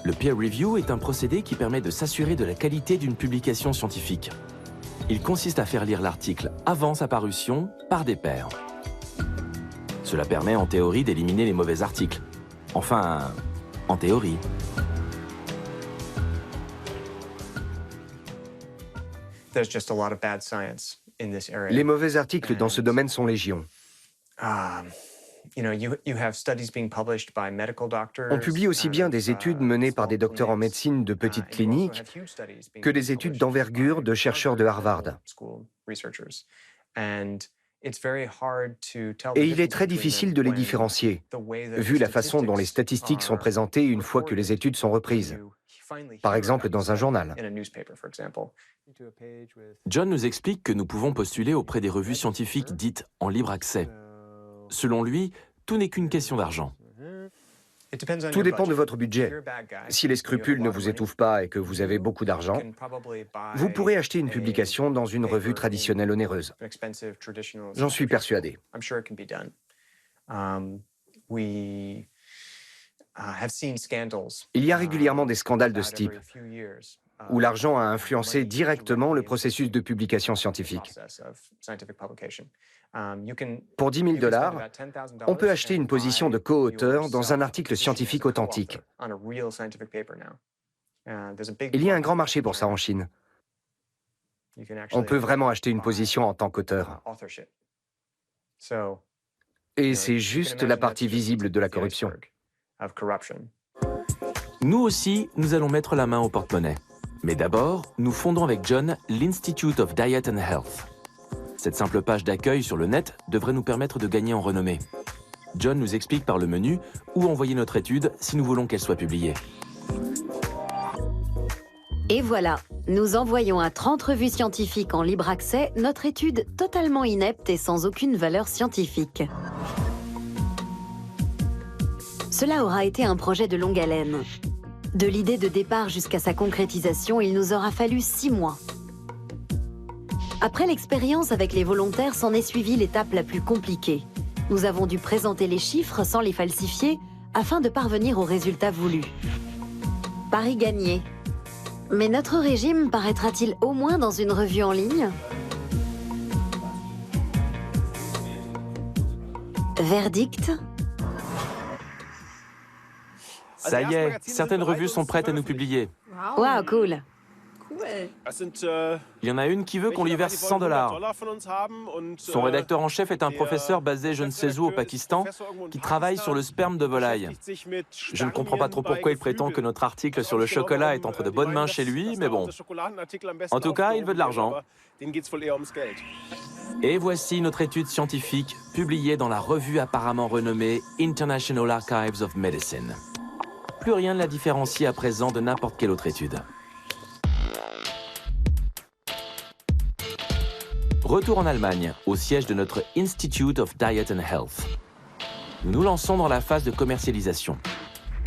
Le peer review est un procédé qui permet de s'assurer de la qualité d'une publication scientifique. Il consiste à faire lire l'article avant sa parution par des pairs. Cela permet en théorie d'éliminer les mauvais articles. Enfin, en théorie. Les mauvais articles dans ce domaine sont légion. On publie aussi bien des études menées par des docteurs en médecine de petites cliniques que des études d'envergure de chercheurs de Harvard. Et il est très difficile de les différencier, vu la façon dont les statistiques sont présentées une fois que les études sont reprises. Par exemple, dans un journal. John nous explique que nous pouvons postuler auprès des revues scientifiques dites en libre accès. Selon lui, tout n'est qu'une question d'argent. Tout dépend de votre budget. Si les scrupules ne vous étouffent pas et que vous avez beaucoup d'argent, vous pourrez acheter une publication dans une revue traditionnelle onéreuse. J'en suis persuadé. Il y a régulièrement des scandales de ce type, où l'argent a influencé directement le processus de publication scientifique. Pour $10 000, on peut acheter une position de co-auteur dans un article scientifique authentique. Il y a un grand marché pour ça en Chine. On peut vraiment acheter une position en tant qu'auteur. Et c'est juste la partie visible de la corruption. Nous aussi, nous allons mettre la main au porte-monnaie. Mais d'abord, nous fondons avec John l'Institute of Diet and Health. Cette simple page d'accueil sur le net devrait nous permettre de gagner en renommée. John nous explique par le menu où envoyer notre étude si nous voulons qu'elle soit publiée. Et voilà, nous envoyons à 30 revues scientifiques en libre accès notre étude totalement inepte et sans aucune valeur scientifique. Cela aura été un projet de longue haleine. De l'idée de départ jusqu'à sa concrétisation, il nous aura fallu 6 mois. Après l'expérience avec les volontaires, s'en est suivie l'étape la plus compliquée. Nous avons dû présenter les chiffres sans les falsifier afin de parvenir au résultat voulu. Pari gagné. Mais notre régime paraîtra-t-il au moins dans une revue en ligne? Verdict? Ça y est, certaines revues sont prêtes à nous publier. Waouh, cool. Il y en a une qui veut qu'on lui verse $100. Son rédacteur en chef est un professeur basé je ne sais où au Pakistan qui travaille sur le sperme de volaille. Je ne comprends pas trop pourquoi il prétend que notre article sur le chocolat est entre de bonnes mains chez lui, mais bon. En tout cas, il veut de l'argent. Et voici notre étude scientifique publiée dans la revue apparemment renommée International Archives of Medicine. Plus rien ne la différencie à présent de n'importe quelle autre étude. Retour en Allemagne, au siège de notre Institute of Diet and Health. Nous nous lançons dans la phase de commercialisation.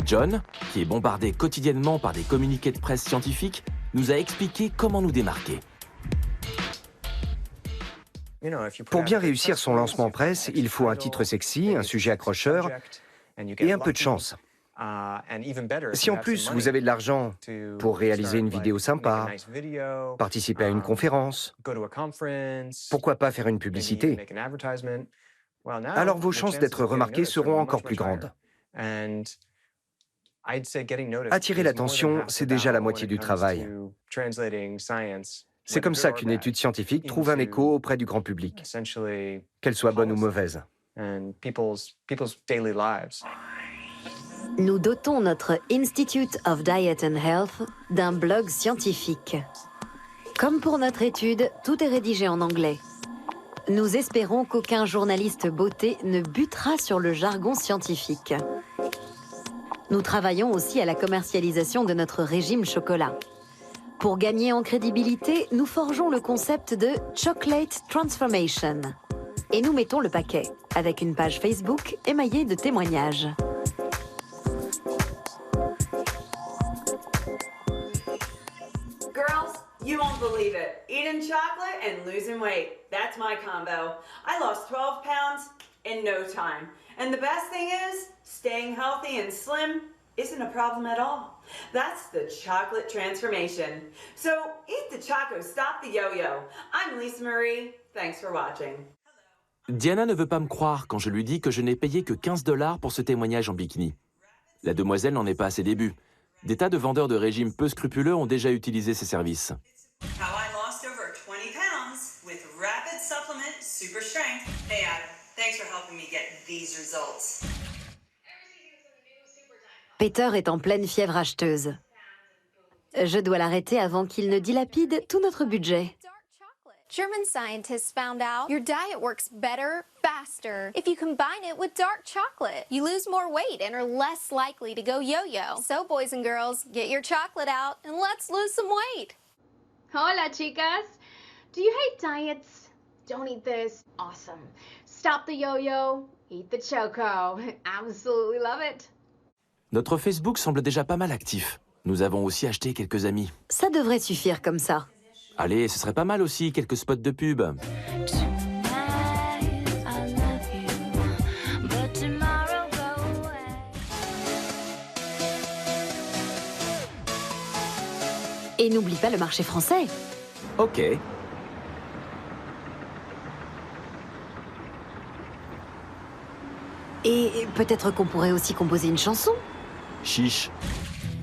John, qui est bombardé quotidiennement par des communiqués de presse scientifiques, nous a expliqué comment nous démarquer. Pour bien réussir son lancement presse, il faut un titre sexy, un sujet accrocheur et un peu de chance. Si en plus vous avez de l'argent pour réaliser une vidéo sympa, participer à une conférence, pourquoi pas faire une publicité? Alors vos chances d'être remarqué seront encore plus grandes. Attirer l'attention, c'est déjà la moitié du travail. C'est comme ça qu'une étude scientifique trouve un écho auprès du grand public, qu'elle soit bonne ou mauvaise. Nous dotons notre Institute of Diet and Health d'un blog scientifique. Comme pour notre étude, tout est rédigé en anglais. Nous espérons qu'aucun journaliste beauté ne butera sur le jargon scientifique. Nous travaillons aussi à la commercialisation de notre régime chocolat. Pour gagner en crédibilité, nous forgeons le concept de Chocolate Transformation. Et nous mettons le paquet, avec une page Facebook émaillée de témoignages. believe it. Eating chocolate and losing weight. That's my combo. I lost 12 pounds in no time. And the best thing is, staying healthy and slim isn't a problem at all. That's the chocolate transformation. So eat the choco, stop the yo-yo. I'm Lisa Marie. Thanks for watching. Diana ne veut pas me croire quand je lui dis que je n'ai payé que 15 $ pour ce témoignage en bikini. La demoiselle n'en est pas à ses débuts. Des tas de vendeurs de régimes peu scrupuleux ont déjà utilisé ses services. How I lost over 20 pounds with rapid supplement super strength. Hey Adam, thanks for helping me get these results. Peter est en pleine fièvre acheteuse. Je dois l'arrêter avant qu'il ne dilapide tout notre budget. German scientists found out your diet works better, faster, if you combine it with dark chocolate. You lose more weight and are less likely to go yo-yo. So boys and girls, get your chocolate out and let's lose some weight. Hola, chicas. Do you hate diets? Don't eat this. Awesome. Stop the yo-yo. Eat the choco. Absolutely love it. Notre Facebook semble déjà pas mal actif. Nous avons aussi acheté quelques amis. Ça devrait suffire comme ça. Allez, ce serait pas mal aussi, quelques spots de pub. Et n'oublie pas le marché français. Ok. Et peut-être qu'on pourrait aussi composer une chanson. Chiche.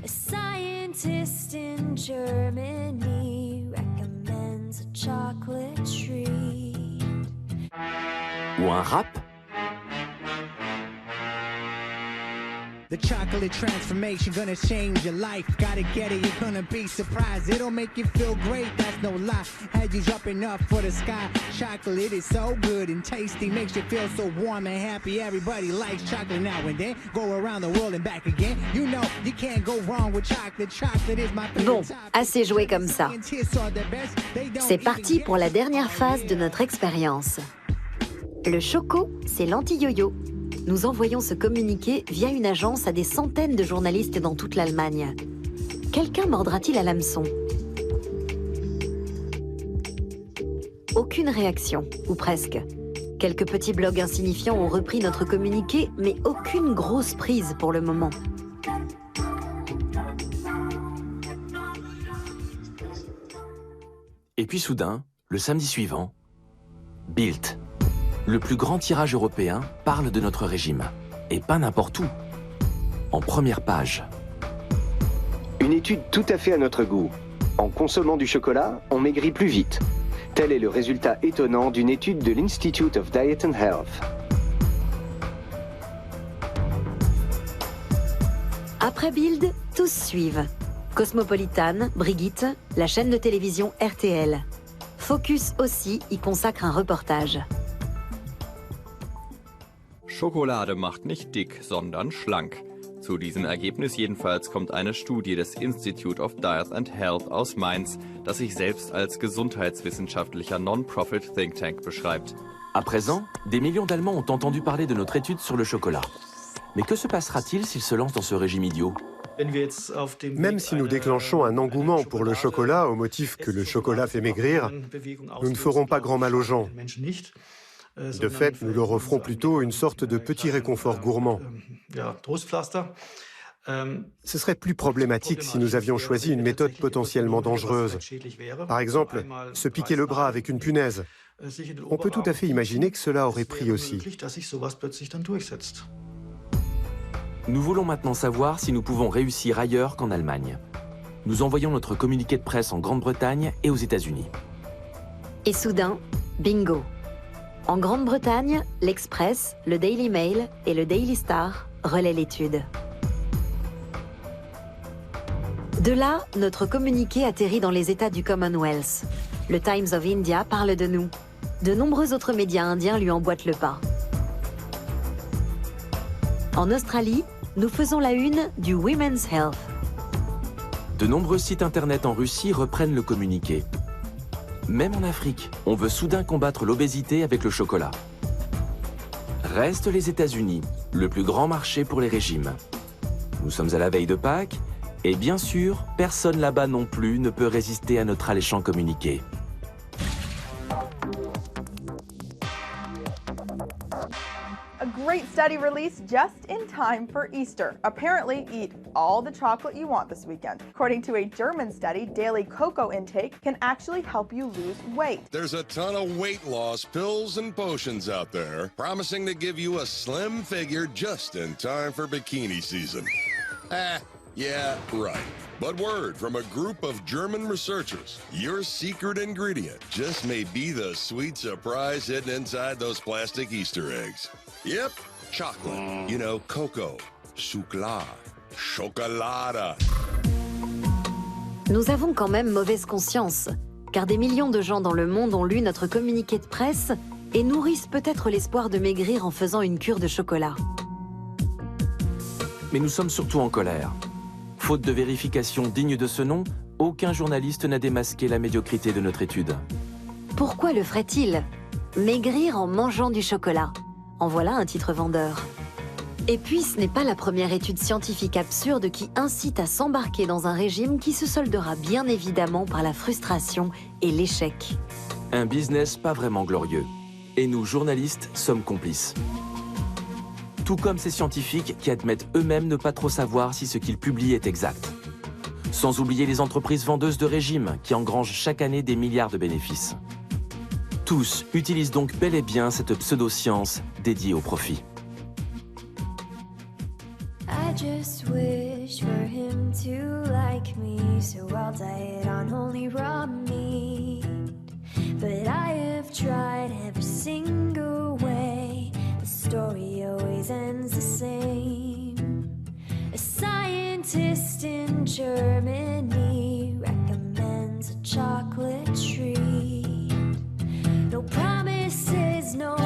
A scientist in Germany recommends a chocolate treat. Ou un rap. The chocolate transformation gonna change your life. Gotta get it, you're gonna be surprised. It'll make you feel great, that's no lie. Had you jumping up for the sky. Chocolate is so good and tasty, makes you feel so warm and happy. Everybody likes chocolate now and then. Go around the world and back again. You know you can't go wrong with chocolate. Chocolate is my favorite. Bon, assez joué comme ça. C'est parti pour la dernière phase de notre expérience. Le choco, c'est l'anti-yo-yo. Nous envoyons ce communiqué via une agence à des centaines de journalistes dans toute l'Allemagne. Quelqu'un mordra-t-il à l'hameçon? Aucune réaction, ou presque. Quelques petits blogs insignifiants ont repris notre communiqué, mais aucune grosse prise pour le moment. Et puis soudain, le samedi suivant, Bild. Le plus grand tirage européen parle de notre régime. Et pas n'importe où. En première page. Une étude tout à fait à notre goût. En consommant du chocolat, on maigrit plus vite. Tel est le résultat étonnant d'une étude de l'Institute of Diet and Health. Après Bild, tous suivent. Cosmopolitan, Brigitte, la chaîne de télévision RTL. Focus aussi y consacre un reportage. Schokolade macht nicht dick, sondern schlank. Zu diesem Ergebnis jedenfalls kommt eine Studie des Institute of Diet and Health aus Mainz, das sich selbst als gesundheitswissenschaftlicher Non-Profit Think Tank beschreibt. À présent, des millions d'Allemands ont entendu parler de notre étude sur le chocolat. Mais que se passera-t-il s'ils se lancent dans ce régime idiot? Même si nous déclenchons un engouement pour le chocolat au motif que le chocolat fait maigrir, nous ne ferons pas grand mal aux gens. De fait, nous leur offrons plutôt une sorte de petit réconfort gourmand. Ce serait plus problématique si nous avions choisi une méthode potentiellement dangereuse. Par exemple, se piquer le bras avec une punaise. On peut tout à fait imaginer que cela aurait pris aussi. Nous voulons maintenant savoir si nous pouvons réussir ailleurs qu'en Allemagne. Nous envoyons notre communiqué de presse en Grande-Bretagne et aux États-Unis. Et soudain, bingo! En Grande-Bretagne, l'Express, le Daily Mail et le Daily Star relaient l'étude. De là, notre communiqué atterrit dans les États du Commonwealth. Le Times of India parle de nous. De nombreux autres médias indiens lui emboîtent le pas. En Australie, nous faisons la une du Women's Health. De nombreux sites internet en Russie reprennent le communiqué. Même en Afrique, on veut soudain combattre l'obésité avec le chocolat. Restent les États-Unis, le plus grand marché pour les régimes. Nous sommes à la veille de Pâques, Et bien sûr, personne là-bas non plus ne peut résister à notre alléchant communiqué. A great study released just in time for Easter. Apparently, eat all the chocolate you want this weekend. According to a German study, daily cocoa intake can actually help you lose weight. There's a ton of weight loss pills and potions out there, promising to give you a slim figure just in time for bikini season. Yeah, right. But word from a group of German researchers, your secret ingredient just may be the sweet surprise hidden inside those plastic Easter eggs. Yep, chocolate. You know, cocoa, chocolat, chocolata. Nous avons quand même mauvaise conscience, car des millions de gens dans le monde ont lu notre communiqué de presse et nourrissent peut-être l'espoir de maigrir en faisant une cure de chocolat. Mais nous sommes surtout en colère. Faute de vérification digne de ce nom, aucun journaliste n'a démasqué la médiocrité de notre étude. Pourquoi le ferait-il? Maigrir en mangeant du chocolat. En voilà un titre vendeur. Et puis, ce n'est pas la première étude scientifique absurde qui incite à s'embarquer dans un régime qui se soldera bien évidemment par la frustration et l'échec. Un business pas vraiment glorieux. Et nous, journalistes, sommes complices. Tout comme ces scientifiques qui admettent eux-mêmes ne pas trop savoir si ce qu'ils publient est exact. Sans oublier les entreprises vendeuses de régimes qui engrangent chaque année des milliards de bénéfices. Tous utilisent donc bel et bien cette pseudo-science dédiée au profit. I just wish for him to like me, so I'll diet on only raw meat. But I have tried every single way. The story always ends the same. A scientist in Germany recommends a chocolate treat. No promises, no